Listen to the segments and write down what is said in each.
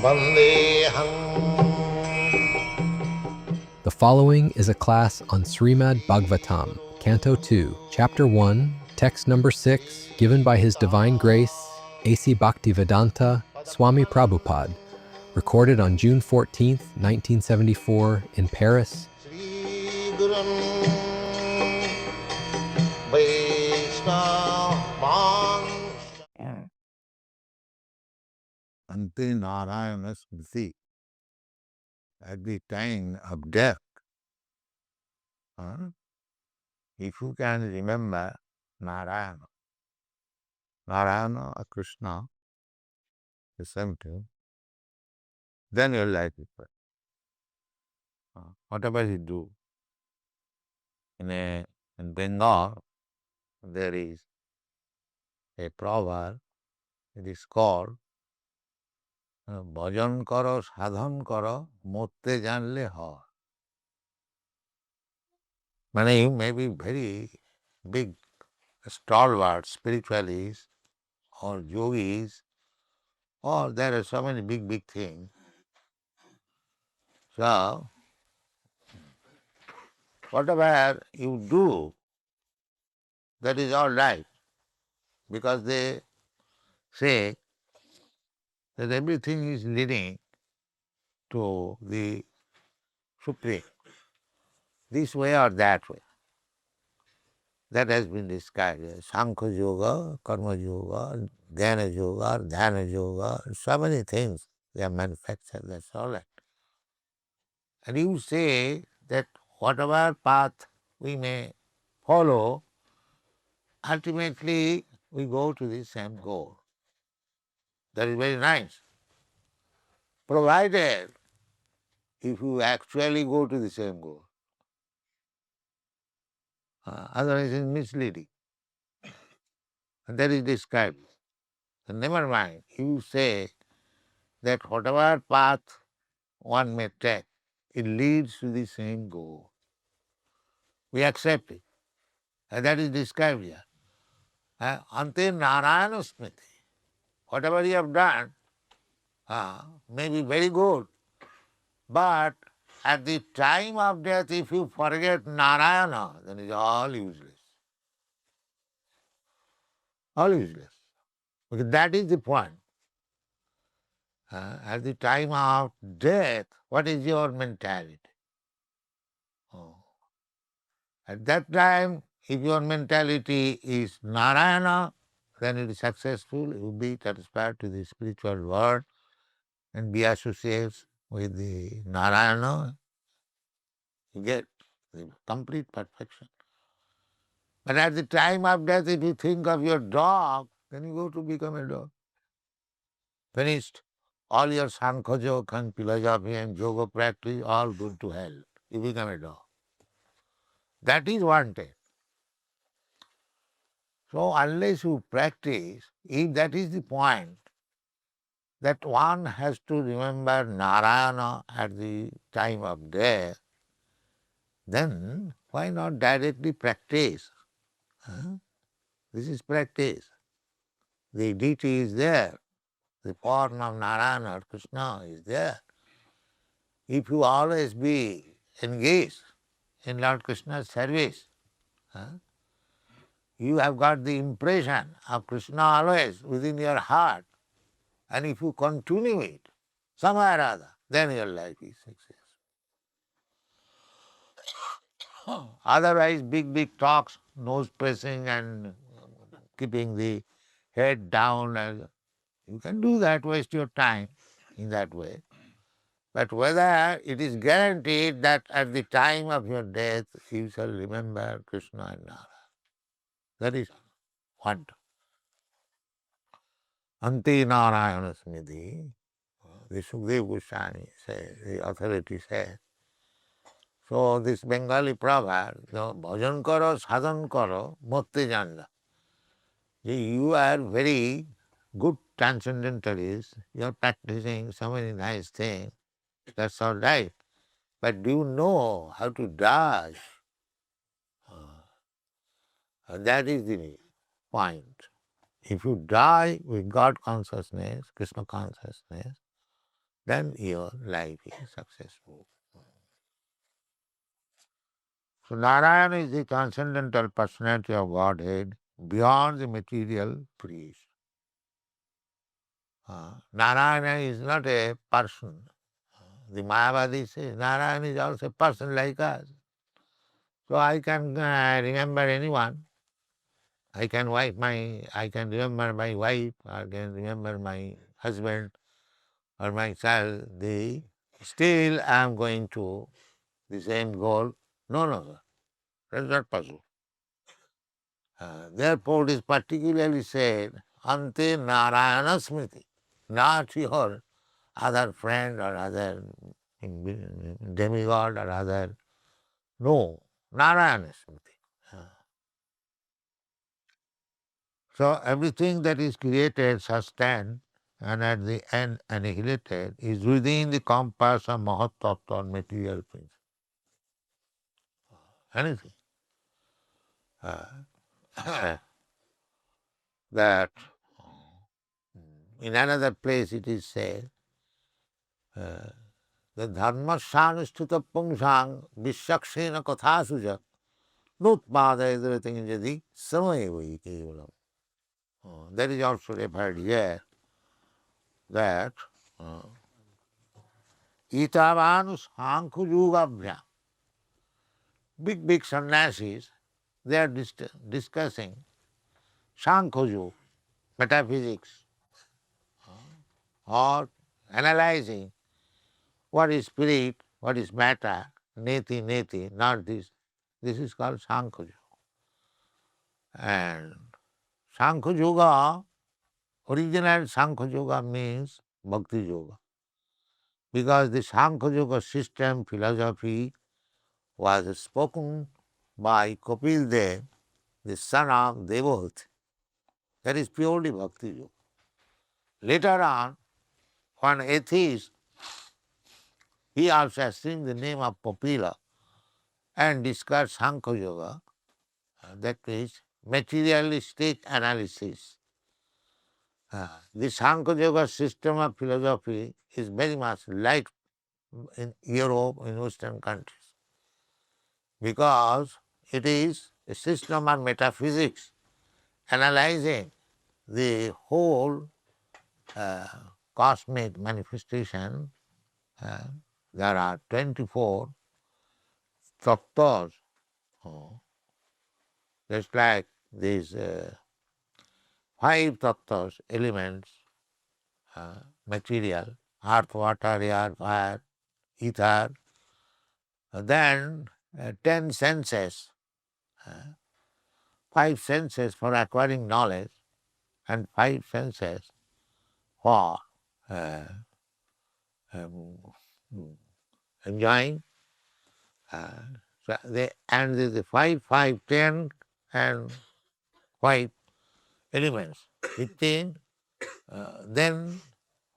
The following is a class on Srimad Bhagavatam, Canto 2, Chapter 1, Text number 6, given by His Divine Grace, A.C. Bhaktivedanta Swami Prabhupada, recorded on June 14, 1974, in Paris. Ante Narayana Smriti, at the time of death, if you can remember Narayana or Krishna, the same thing, then your life is better. Whatever you do. In Bengal, there is a proverb, it is called Bhajan karo, sadhan karo, motte janle har. Many you may be very big stalwart spiritualists or yogis, or there are so many big things. So, whatever you do, that is all right, because they say that everything is leading to the Supreme, this way or that way. That has been described as Sankhya Yoga, Karma Yoga, Dhyana Yoga, Dhyana Yoga, so many things they are manufactured, that's all right. And you say that whatever path we may follow, ultimately we go to the same goal. That is very nice. Provided if you actually go to the same goal. Otherwise it is misleading. And that is described. So never mind, you say that whatever path one may take, it leads to the same goal. We accept it. And that is described here. Ante Narayana Smriti. Whatever you have done may be very good, but at the time of death, if you forget Narayana, then it is all useless. All useless. Because that is the point. At the time of death, what is your mentality? At that time, if your mentality is Narayana, then it is successful, you will be transferred to the spiritual world and be associated with the Narayana. You get the complete perfection. But at the time of death, if you think of your dog, then you go to become a dog. Finished. All your Sankhya Yoga and philosophy and yoga practice, all go to hell. You become a dog. That is wanted. So unless you practice, if that is the point, that one has to remember Narayana at the time of death, then why not directly practice? This is practice. The deity is there. The form of Narayana or Krishna is there. If you always be engaged in Lord Krishna's service, you have got the impression of Krishna always within your heart, and if you continue it somewhere or other, then your life is success. Otherwise, big talks, nose pressing and keeping the head down, and you can do that, waste your time in that way. But whether it is guaranteed that at the time of your death you shall remember Krishna and Narayana. That is what Ante Narayana Smriti, the Sukdev Goswami says, the authority says. So this Bengali proverb, bhajan karo, sadhan karo, motte janda. You are very good transcendentalists, you are practicing so many nice things, that's all right. But do you know how to die? That is the point. If you die with God consciousness, Krishna consciousness, then your life is successful. So Narayana is the transcendental personality of Godhead beyond the material priest. Narayana is not a person. The Mayavadi says Narayana is also a person like us. So I can remember anyone. I can remember my wife, I can remember my husband or my child. Still I am going to the same goal. No, no, sir. That's not possible. Therefore, it is particularly said, Ante Narayana Smriti, not your other friend or other demigod or other. No, Narayana Smriti. So everything that is created, sustained, and at the end annihilated is within the compass of Mahat Tattva or material principle. Anything. That in another place it is said, the dharma sanustita pungsang vishaksena katha suja nutpada everything jadi samayeva kevalam. That is also referred here that itavan sankhu yugabhyam. Big sannyasis, they are discussing Sankhoju, metaphysics, or analyzing what is spirit, what is matter, neti, not this. This is called Sankhoju. And Sankhoyoga, original Sankhoyoga means Bhakti Yoga. Because the Sankhoyoga system, philosophy, was spoken by Kapil Dev, the son of Devahut. That is purely Bhakti Yoga. Later on, one atheist, he also assumed the name of Kapila and discussed Sankhya Yoga, that is materialistic analysis. The Sankhya Yoga system of philosophy is very much like in Europe, in Western countries, because it is a system of metaphysics analyzing the whole cosmic manifestation. There are 24 tattvas, just like these 5 tattvas, elements, material, earth, water, air, fire, ether, then 10 senses, 5 senses for acquiring knowledge, and 5 senses for um, enjoying. And the 5, 5, 10, and 5 elements. 15, then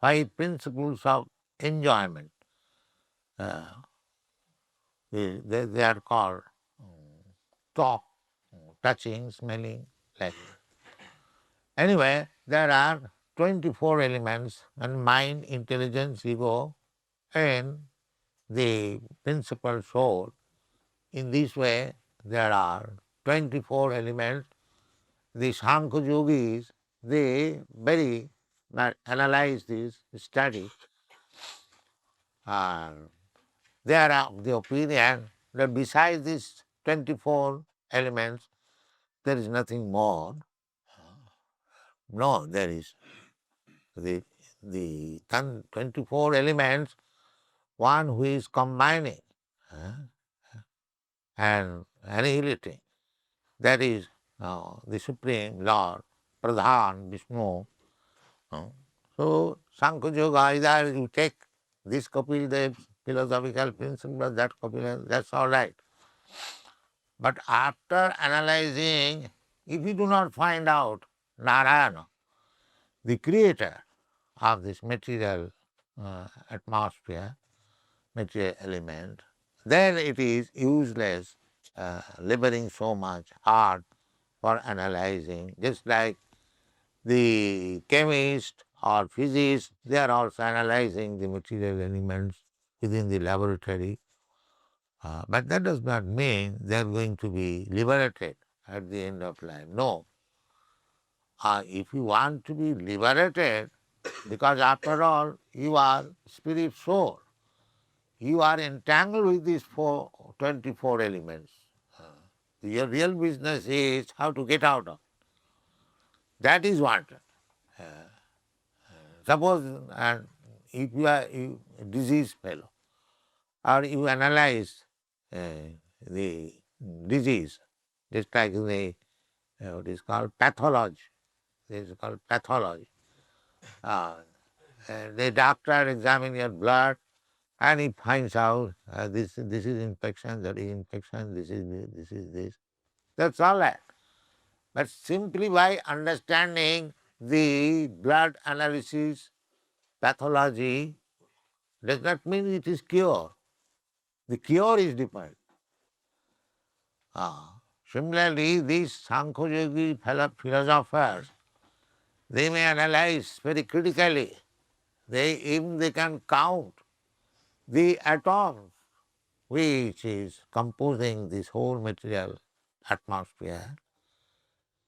5 principles of enjoyment. They are called talk, touching, smelling, like. Anyway, there are 24 elements, and mind, intelligence, ego, and the principal soul. In this way, there are 24 elements. The Sankhya yogis, they very analyze this, study, and they are of the opinion that besides these 24 elements, there is nothing more. No, there is the 24 elements, one who is combining and annihilating. That is the Supreme Lord, Pradhan, Vishnu. So, Sankhya Yoga, either you take this Kapil Dev philosophical principle, that Kapil, that's all right. But after analyzing, if you do not find out Narayana, the creator of this material atmosphere, material element, then it is useless laboring so much hard for analyzing, just like the chemist or physicists, they are also analyzing the material elements within the laboratory. But that does not mean they are going to be liberated at the end of life. No. If you want to be liberated, because after all, you are spirit soul. You are entangled with these 24 elements. Your real business is how to get out of. That is wanted. Suppose if you are a diseased fellow, or you analyze the disease, just like what is called pathology. This is called pathology. The doctor examines your blood and he finds out this is infection, that is infection, this is this. That's all that. But simply by understanding the blood analysis, pathology, does not mean it is cure. The cure is different. Similarly, these Sankhya-yogi philosophers, they may analyze very critically. Even they can count the atoms which is composing this whole material atmosphere.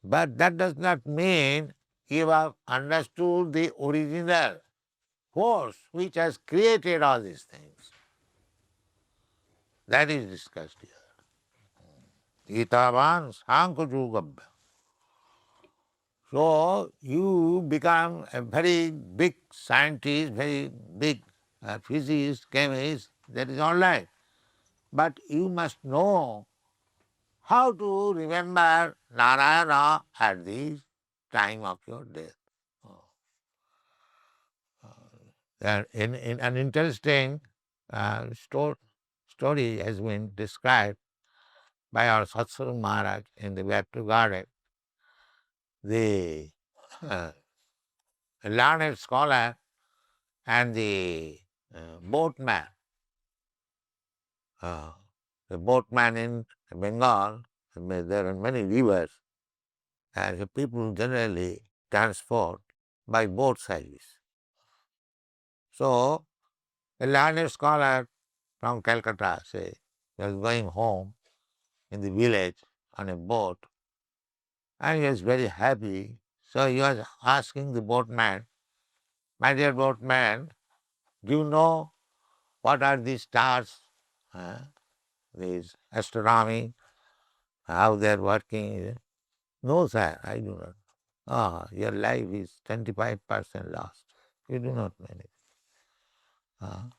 But that does not mean you have understood the original force which has created all these things. That is discussed here. Itavan Sankajugabhya. So you become a very big scientist, very big physicist, chemist, that is all right. But you must know how to remember Narayana at the time of your death. In an interesting story has been described by our Satsuru Maharaj in the Baptist Garden. The learned scholar and the boatman. The boatman in Bengal, there are many rivers, and the people generally transport by boat service. So, a learned scholar from Calcutta, say, was going home in the village on a boat, and he was very happy. So he was asking the boatman, "My dear boatman, do you know what are these stars, these astronomy, how they are working?" "No, sir, I do not." Your life is 25% lost. You do not know anything.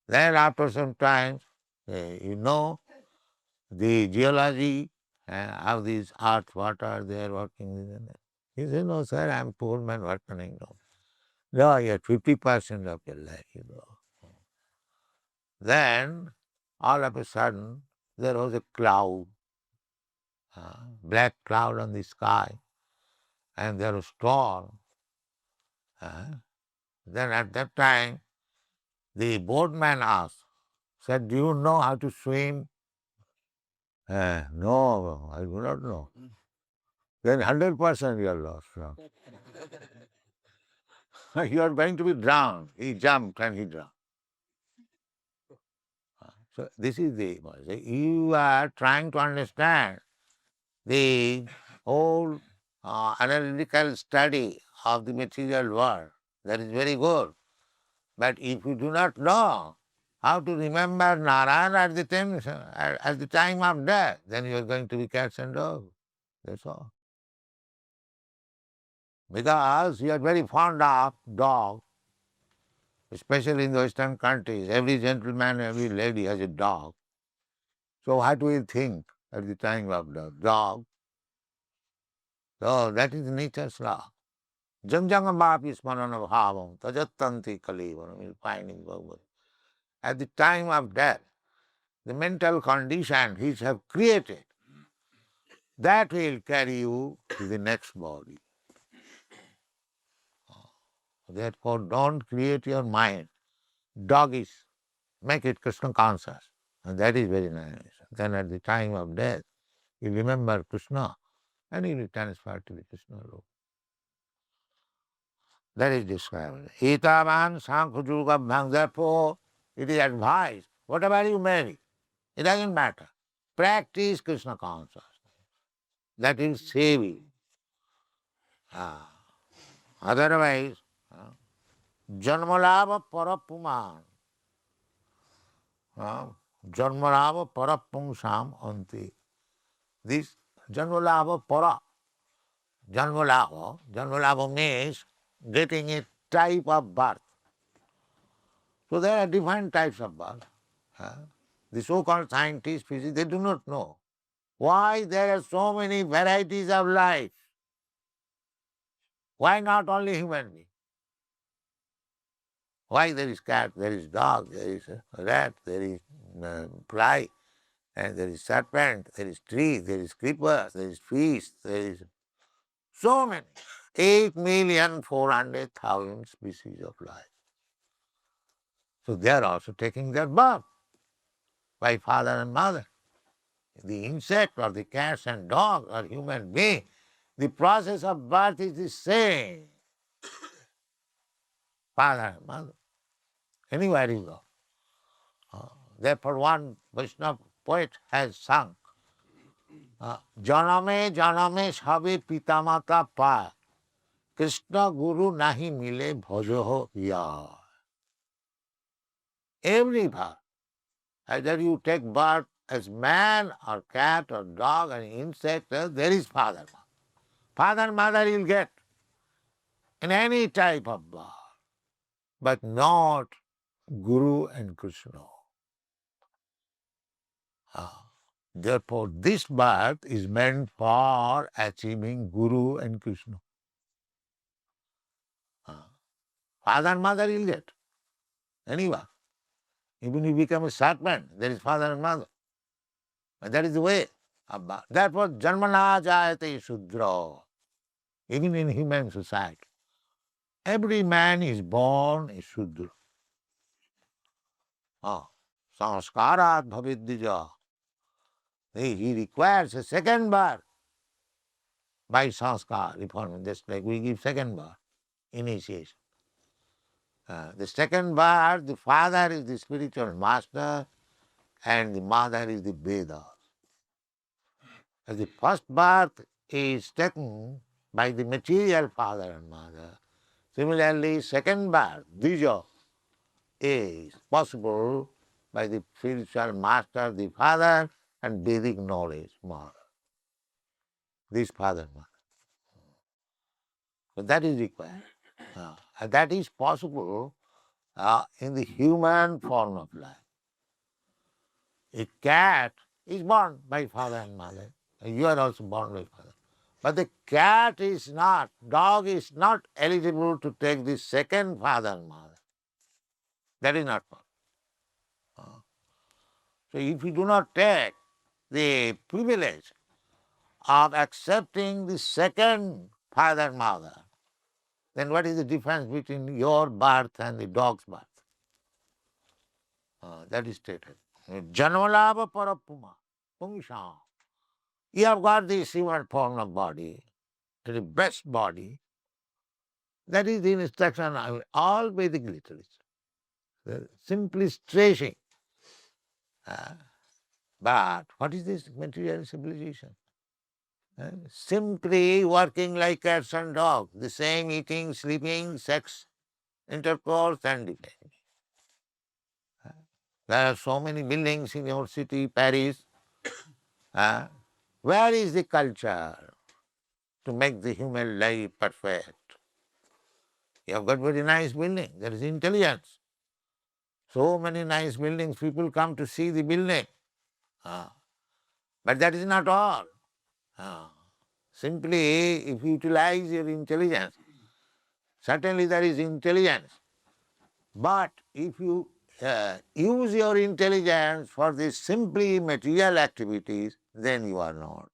Then after some time, you know the geology, how these earth, water, they are working. He said, "No, sir, I'm poor man, what can I know?" "No, you have 50% of your life, you know." Then, all of a sudden, there was a cloud, black cloud on the sky, and there was storm. Then at that time, the boatman asked, said, "Do you know how to swim?" "No, I do not know." "Then 100% you are lost now." "You are going to be drowned." He jumped and he drowned. So this is you are trying to understand the whole analytical study of the material world. That is very good. But if you do not know how to remember Narayana at the time of death, then you are going to be cats and dogs. That's all. Because you are very fond of dog, especially in the Western countries. Every gentleman, every lady has a dog. So what do we think at the time of the dog? So that is nature's law. Janjangamapi smarana bhavam tajattanti kalivanam. You find in Bhagavad. At the time of death, the mental condition which have created, that will carry you to the next body. Therefore, don't create your mind doggish. Make it Krishna conscious. And that is very nice. Then at the time of death, you remember Krishna and you will transfer to the Krishna loop. That is described. Itavan Sankhujugabhang. Therefore, it is advised, whatever you marry, it doesn't matter. Practice Krishna consciousness. That will save you. Ah. Otherwise, Janmalava Parapuman. Janmalava Parapungsam Anti. This Janmalava Para. Janmalava means getting a type of birth. So there are different types of birth. The so-called scientists, physicists, they do not know why there are so many varieties of life. Why not only human being? Why there is cat, there is dog, there is rat, there is fly, and there is serpent, there is tree, there is creeper, there is fish, there is so many. 8,400,000 species of life. So they are also taking their birth by father and mother. The insect or the cats and dogs or human being, the process of birth is the same. Father and mother. Anywhere you go. Therefore one Vaishnava poet has sung, Janame janame sabhe pitamata pa, Krishna guru nahi mile bhajoho ya. Every birth, either you take birth as man or cat or dog or insect, there is father. Father and mother you'll get in any type of birth, but not Guru and Krishna. Therefore, this birth is meant for achieving Guru and Krishna. Father and mother you'll get. Anyone. Even if you become a serpent, there is father and mother. And that is the way of birth. Therefore, Janmana Jayate Shudra. Even in human society, every man is born a Shudra. Sanskarat bhavidija. He requires a second birth by sanskar, reform, just like we give second birth, initiation. The second birth, the father is the spiritual master and the mother is the Veda. As the first birth is taken by the material father and mother, similarly second birth, Dija, is possible by the spiritual master, the father, and Vedic knowledge, mother. This father and mother. So that is required. And that is possible in the human form of life. A cat is born by father and mother. And you are also born by father. But the cat is not, dog is not eligible to take the second father and mother. That is not possible. So if you do not take the privilege of accepting the second father and mother, then what is the difference between your birth and the dog's birth? That is stated. Janmalava parapuma, pungsha. You have got this human form of body, the best body. That is the instruction of all Vedic literature. Simply stressing. But what is this material civilization? Simply working like cats and dogs, the same eating, sleeping, sex, intercourse, and defending. There are so many buildings in your city, Paris. Where is the culture to make the human life perfect? You have got very nice building. There is intelligence. So many nice buildings, people come to see the building. But that is not all. Simply, if you utilize your intelligence, certainly there is intelligence. But if you use your intelligence for these simply material activities, then you are not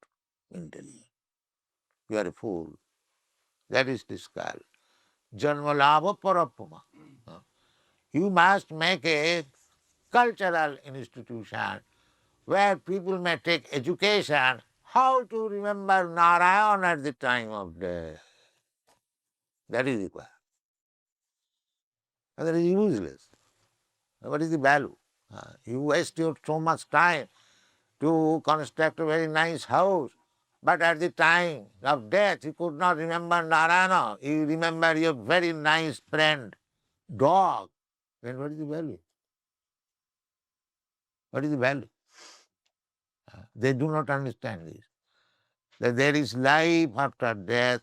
intelligent. You are a fool. That is described. Janmalava parapuma. You must make a cultural institution where people may take education how to remember Narayan at the time of death. That is required. and that is useless. What is the value? You waste your so much time to construct a very nice house, but at the time of death you could not remember Narayana, you remember your very nice friend, dog. Then what is the value? What is the value? They do not understand this. That there is life after death.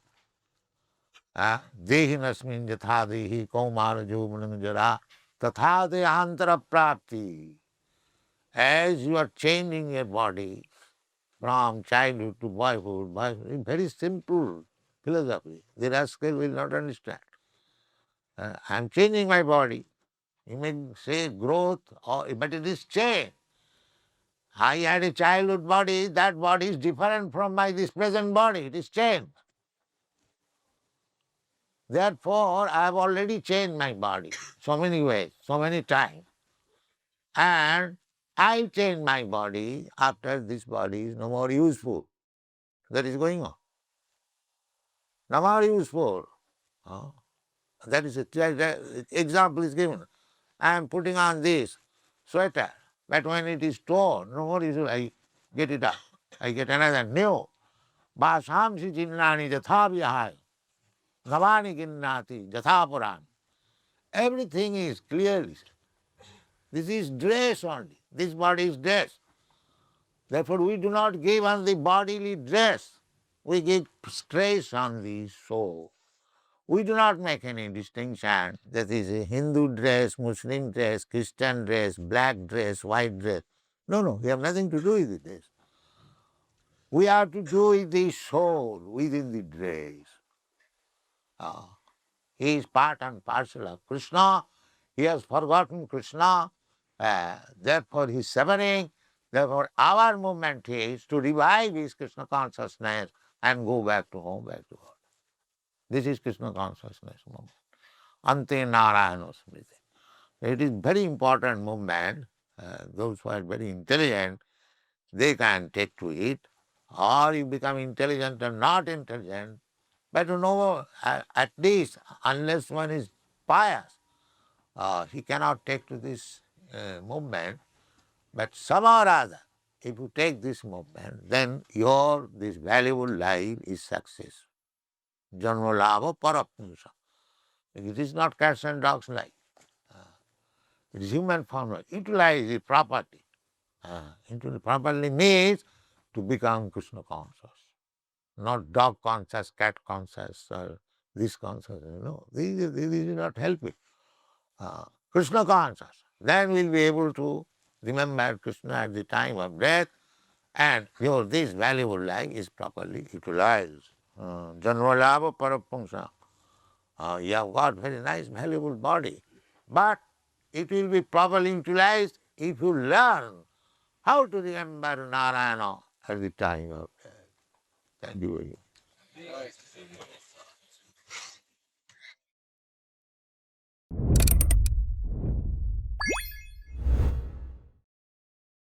Dehinasmin yatha dehi kaumara jovanam jara tatha dehantara prapti. As you are changing your body from childhood to boyhood, very simple philosophy. The rascal will not understand. I am changing my body. You may say growth, but it is change. I had a childhood body, that body is different from this present body, it is changed. Therefore, I have already changed my body so many ways, so many times. And I change my body after this body is no more useful. That is going on. No more useful. That is the example is given. I am putting on this sweater, but when it is torn, no more useful, I get it up. I get another new. Vasamsi chinnani jatha vihaya, navani ginnati jatha puran. Everything is clearly. This is dress only. This body is dress. Therefore, we do not give on the bodily dress. We give stress on the soul. We do not make any distinction that is a Hindu dress, Muslim dress, Christian dress, black dress, white dress. No, we have nothing to do with this. We have to do with the soul within the dress. He is part and parcel of Krishna. He has forgotten Krishna. Therefore, he is suffering. Therefore, our movement is to revive his Krishna consciousness and go back to home, back to God. This is Krishna consciousness movement. Ante Narayana Smriti. It is very important movement. Those who are very intelligent, they can take to it. Or you become intelligent or not intelligent, but to know at least, unless one is pious, he cannot take to this movement. But somehow or other, if you take this movement, then your this valuable life is success. Janma lava parapunsha. It is not cats and dogs life. It is human form. Utilize it properly. Properly means to become Krishna conscious. Not dog conscious, cat conscious, or this conscious. No, these will not help it. Krishna conscious. Then we'll be able to remember Krishna at the time of death, and this valuable life is properly utilized. Janvalabha parapunsha. You have got very nice, valuable body, but it will be properly utilized if you learn how to remember Narayana at the time of death. Thank you.